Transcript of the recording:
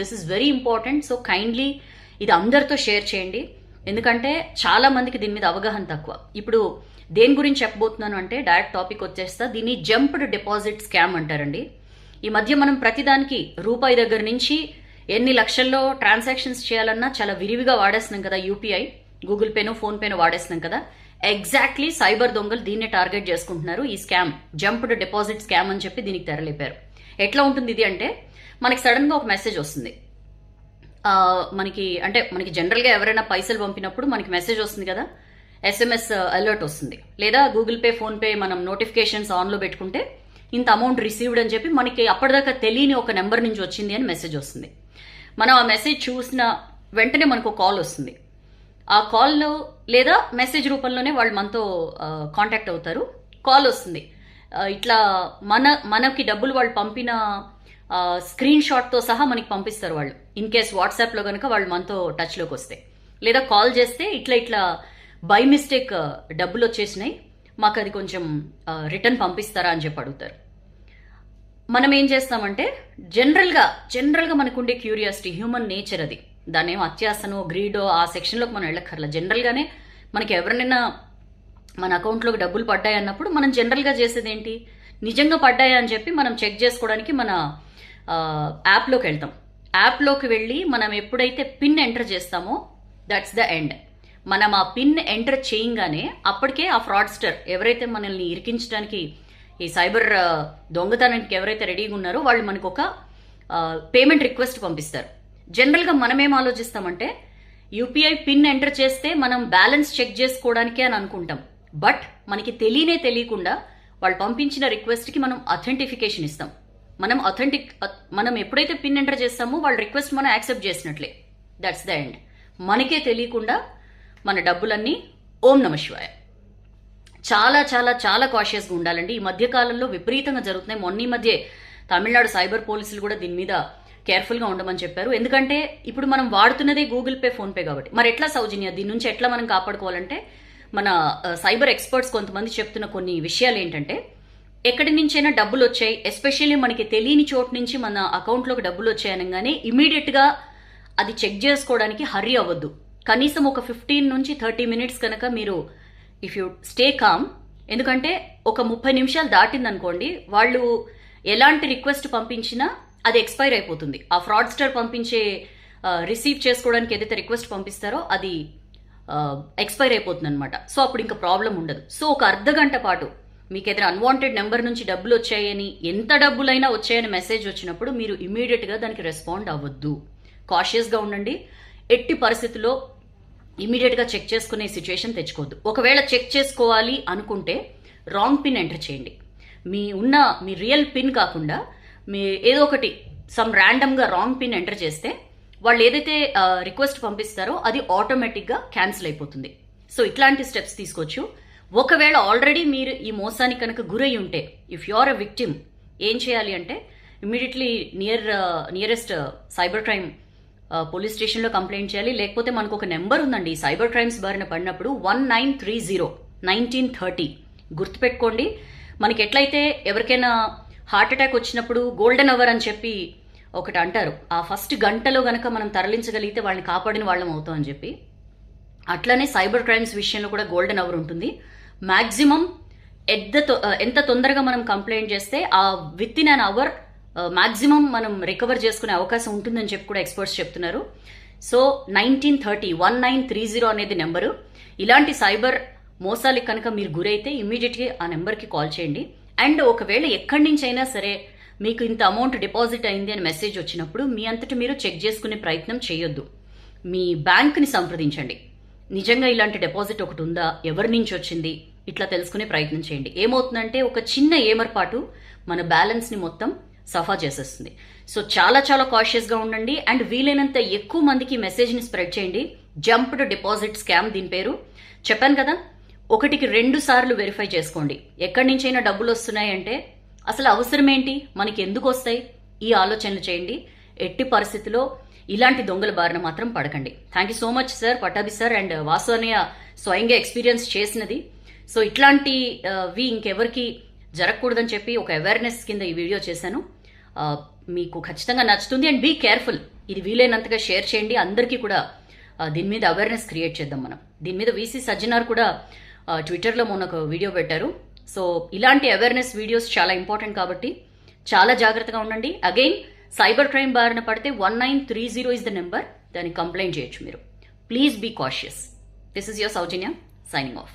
This is very important. So kindly ఇది అందరితో share చేయండి, ఎందుకంటే చాలా మందికి దీని మీద అవగాహన తక్కువ. ఇప్పుడు దేని గురించి చెప్పబోతున్నాను అంటే డైరెక్ట్ టాపిక్ వచ్చేస్తా. దీన్ని జంప్డ్ డిపాజిట్ స్కామ్ అంటారండి. ఈ మధ్య మనం ప్రతిదానికి రూపాయి దగ్గర నుంచి ఎన్ని లక్షల్లో ట్రాన్సాక్షన్స్ చేయాలన్నా చాలా విరివిగా వాడేస్తున్నాం కదా. యూపీఐ, గూగుల్ పేనో ఫోన్ పేనో వాడేస్తున్నాం కదా. ఎగ్జాక్ట్లీ సైబర్ దొంగలు దీన్ని టార్గెట్ చేసుకుంటున్నారు. ఈ స్కామ్ జంప్డ్ డిపాజిట్ స్కామ్ అని చెప్పి దీనికి తెరలేపారు. ఎట్లా ఉంటుంది ఇది అంటే, మనకి సడన్ గా ఒక మెసేజ్ వస్తుంది. మనకి జనరల్ గా ఎవరైనా పైసలు పంపినప్పుడు మనకి మెసేజ్ వస్తుంది కదా, SMS అలర్ట్ వస్తుంది, లేదా గూగుల్ పే ఫోన్ పే మనం నోటిఫికేషన్స్ ఆన్లో పెట్టుకుంటే ఇంత అమౌంట్ రిసీవ్డ్ అని చెప్పి మనకి అప్పటిదాకా తెలియని ఒక నెంబర్ నుంచి వచ్చింది అని మెసేజ్ వస్తుంది. మనం ఆ మెసేజ్ చూసిన వెంటనే మనకు కాల్ వస్తుంది. ఆ కాల్లో లేదా మెసేజ్ రూపంలోనే వాళ్ళు మనతో కాంటాక్ట్ అవుతారు. కాల్ వస్తుంది, ఇట్లా మనకి డబ్బులు వాళ్ళు పంపిన స్క్రీన్ షాట్తో సహా మనకి పంపిస్తారు వాళ్ళు. ఇన్ కేస్ వాట్సాప్లో కనుక వాళ్ళు మనతో టచ్లోకి వస్తే, లేదా కాల్ చేస్తే ఇట్లా బై మిస్టేక్ డబ్బులు వచ్చేసినాయి, మాకు అది కొంచెం రిటర్న్ పంపిస్తారా అని చెప్పి అడుగుతారు. మనం ఏం చేస్తామంటే జనరల్గా మనకుండే క్యూరియాసిటీ, హ్యూమన్ నేచర్ అది. దాని ఏమో అత్యాసనో గ్రీడో ఆ సెక్షన్లోకి మనం వెళ్ళక్కర్లా. జనరల్గానే మనకి ఎవరినైనా మన అకౌంట్లోకి డబ్బులు పడ్డాయి అన్నప్పుడు మనం జనరల్గా చేసేది ఏంటి, నిజంగా పడ్డాయా అని చెప్పి మనం చెక్ చేసుకోవడానికి మన యాప్లోకి వెళ్తాం. యాప్లోకి వెళ్ళి మనం ఎప్పుడైతే పిన్ ఎంటర్ చేస్తామో దట్స్ ద ఎండ్. మనం ఆ పిన్ ఎంటర్ చేయంగానే అప్పటికే ఆ ఫ్రాడ్స్టర్ ఎవరైతే మనల్ని ఇరికించడానికి, ఈ సైబర్ దొంగతనానికి ఎవరైతే రెడీగా ఉన్నారో వాళ్ళు మనకు ఒక పేమెంట్ రిక్వెస్ట్ పంపిస్తారు. జనరల్గా మనం ఏం ఆలోచిస్తామంటే, యూపీఐ పిన్ ఎంటర్ చేస్తే మనం బ్యాలెన్స్ చెక్ చేసుకోవడానికే అని అనుకుంటాం. బట్ మనకి తెలియకుండా వాళ్ళు పంపించిన రిక్వెస్ట్కి మనం అథెంటిఫికేషన్ ఇస్తాం. మనం ఎప్పుడైతే పిన్ ఎంటర్ చేస్తామో వాళ్ళ రిక్వెస్ట్ మనం యాక్సెప్ట్ చేసినట్లే. That's the end. మనకే తెలియకుండా మన డబ్బులన్నీ ఓం నమ శివాయ. చాలా చాలా చాలా కాషియస్గా ఉండాలండి. ఈ మధ్య కాలంలో విపరీతంగా జరుగుతున్నాయి. మొన్న ఈ మధ్య తమిళనాడు సైబర్ పోలీసులు కూడా దీని మీద కేర్ఫుల్గా ఉండమని చెప్పారు. ఎందుకంటే ఇప్పుడు మనం వాడుతున్నదే గూగుల్ పే ఫోన్ పే కాబట్టి. మరి ఎట్లా సౌజన్య దీని నుంచి ఎట్లా మనం కాపాడుకోవాలంటే, మన సైబర్ ఎక్స్పర్ట్స్ కొంతమంది చెప్తున్న కొన్ని విషయాలు ఏంటంటే, ఎక్కడి నుంచైనా డబ్బులు వచ్చాయి, ఎస్పెషల్లీ మనకి తెలియని చోటు నుంచి మన అకౌంట్లోకి డబ్బులు వచ్చాయనగానే ఇమీడియట్గా అది చెక్ చేసుకోవడానికి హర్రీ అవ్వద్దు. కనీసం ఒక 15 నుంచి 30 మినిట్స్ కనుక మీరు ఇఫ్ యూ స్టే కామ్, ఎందుకంటే ఒక 30 నిమిషాలు దాటిందనుకోండి, వాళ్ళు ఎలాంటి రిక్వెస్ట్ పంపించినా అది ఎక్స్పైర్ అయిపోతుంది. ఆ ఫ్రాడ్స్టర్ పంపించే రిసీవ్ చేసుకోవడానికి ఏదైతే రిక్వెస్ట్ పంపిస్తారో అది ఎక్స్పైర్ అయిపోతుంది అనమాట. సో అప్పుడు ఇంకా ప్రాబ్లం ఉండదు. సో ఒక అర్ధగంట పాటు మీకు ఏదైనా అన్వాంటెడ్ నెంబర్ నుంచి డబ్బులు వచ్చాయని, ఎంత డబ్బులైనా వచ్చాయని మెసేజ్ వచ్చినప్పుడు మీరు ఇమీడియట్గా దానికి రెస్పాండ్ అవ్వద్దు. కాషియస్గా ఉండండి. ఎట్టి పరిస్థితుల్లో ఇమీడియట్గా చెక్ చేసుకునే సిచ్యువేషన్ తెచ్చుకోవద్దు. ఒకవేళ చెక్ చేసుకోవాలి అనుకుంటే రాంగ్ పిన్ ఎంటర్ చేయండి. మీ రియల్ పిన్ కాకుండా మీ ఏదో ఒకటి సమ్ ర్యాండమ్గా రాంగ్ పిన్ ఎంటర్ చేస్తే వాళ్ళు ఏదైతే రిక్వెస్ట్ పంపిస్తారో అది ఆటోమేటిక్గా క్యాన్సిల్ అయిపోతుంది. సో ఇట్లాంటి స్టెప్స్ తీసుకోవచ్చు. ఒకవేళ ఆల్రెడీ మీరు ఈ మోసానికి కనుక గురై ఉంటే, if you are a victim, ఏం చేయాలి అంటే immediately nearest cyber crime police స్టేషన్లో కంప్లైంట్ చేయాలి. లేకపోతే మనకు ఒక నెంబర్ ఉందండి, సైబర్ క్రైమ్స్ బారిన పడినప్పుడు 1930 గుర్తుపెట్టుకోండి. మనకి ఎట్లయితే ఎవరికైనా హార్ట్ అటాక్ వచ్చినప్పుడు గోల్డెన్ అవర్ అని చెప్పి ఒకటి అంటారు, ఆ ఫస్ట్ గంటలో గనక మనం తరలించగలిగితే వాళ్ళని కాపాడిన వాళ్ళం అవుతాం అని చెప్పి, అట్లనే సైబర్ క్రైమ్స్ విషయంలో కూడా గోల్డెన్ అవర్ ఉంటుంది. మ్యాక్సిమం ఎంత తొందరగా మనం కంప్లైంట్ చేస్తే ఆ within an hour maximum మనం రికవర్ చేసుకునే అవకాశం ఉంటుందని చెప్పి కూడా ఎక్స్పర్ట్స్ చెప్తున్నారు. సో 1930 అనేది నెంబరు. ఇలాంటి సైబర్ మోసాలకి కనుక మీరు గురైతే ఇమీడియట్గా ఆ నెంబర్కి కాల్ చేయండి. అండ్ ఒకవేళ ఎక్కడి నుంచి అయినా సరే మీకు ఇంత అమౌంట్ డిపాజిట్ అయింది అని మెసేజ్ వచ్చినప్పుడు మీ అంతటి మీరు చెక్ చేసుకునే ప్రయత్నం చేయొద్దు. మీ బ్యాంక్ని సంప్రదించండి. నిజంగా ఇలాంటి డిపాజిట్ ఒకటి ఉందా, ఎవరి నుంచి వచ్చింది, ఇట్లా తెలుసుకునే ప్రయత్నం చేయండి. ఏమవుతుందంటే ఒక చిన్న ఏమర్పాటు మన బ్యాలెన్స్ని మొత్తం సఫా చేసేస్తుంది. సో చాలా చాలా కాషియస్గా ఉండండి. అండ్ వీలైనంత ఎక్కువ మందికి మెసేజ్ని స్ప్రెడ్ చేయండి. జంప్డ్ డిపాజిట్ స్కామ్ దీని పేరు. చెప్పాను కదా, 1కి 2 సార్లు వెరిఫై చేసుకోండి. ఎక్కడి నుంచైనా డబ్బులు వస్తున్నాయంటే అసలు అవసరం ఏంటి, మనకి ఎందుకు వస్తాయి, ఈ ఆలోచనలు చేయండి. ఎట్టి పరిస్థితిలో ఇలాంటి దొంగల బారిన మాత్రం పడకండి. Thank you so much sir, Pattabhi sir and Vasu అన్నయ్య స్వయంగా ఎక్స్పీరియన్స్ చేసినది. సో ఇట్లాంటివి ఇంకెవరికి జరగకూడదని చెప్పి ఒక అవేర్నెస్ కింద ఈ వీడియో చేశాను. మీకు ఖచ్చితంగా నచ్చుతుంది. And be careful. ఇది వీలైనంతగా షేర్ చేయండి. అందరికీ కూడా దీని మీద అవేర్నెస్ క్రియేట్ చేద్దాం మనం. దీని మీద వీసీ సజ్జనార్ కూడా ట్విట్టర్లో మొన్న ఒక వీడియో పెట్టారు. సో ఇలాంటి అవేర్నెస్ వీడియోస్ చాలా ఇంపార్టెంట్ కాబట్టి చాలా జాగ్రత్తగా ఉండండి. అగైన్ సైబర్ క్రైమ్ బారిన పడితే 1930 ఇస్ ద నెంబర్. దానికి కంప్లైంట్ చేయొచ్చు మీరు. Please be cautious. This is your Soujanya signing of.